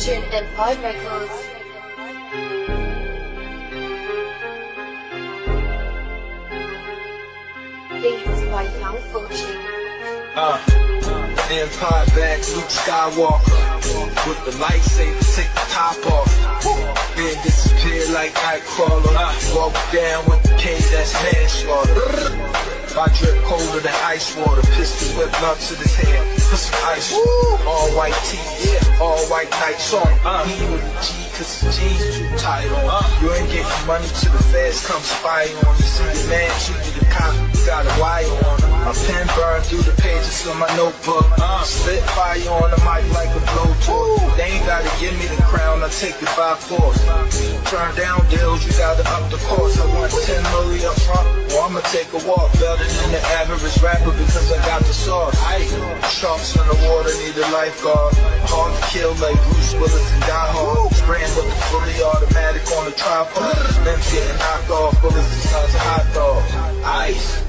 Fortune and Five Records. Lease by Young Fortune. Empire back, Luke Skywalker. With the lightsaber, take the top off. Then disappear like Nightcrawler. Walk down with the cage, that's manslaughter. I drip colder than ice water. Pistol whip nuts to his head. Put some ice on. All white tees, all white nights on. He with the G, cause his jeans too tight on. You ain't getting money till the feds come spy on you. See the man shoot you the cop, you got a wire on him. My pen burned through the pages of my notebook. Spit fire on the mic like a blowtorch. They ain't gotta give me the crown, I take it by force. Turn down deals, you gotta up the cost. I want 10 million up front, or I'ma take a walk. Better than the average rapper because I got the sauce. Sharks in the water need a lifeguard. Hard to kill like Bruce Willis and Die Hard. Spraying with the fully automatic on the tripod. Limbs getting knocked off, bullets the size of hot dogs. Ice.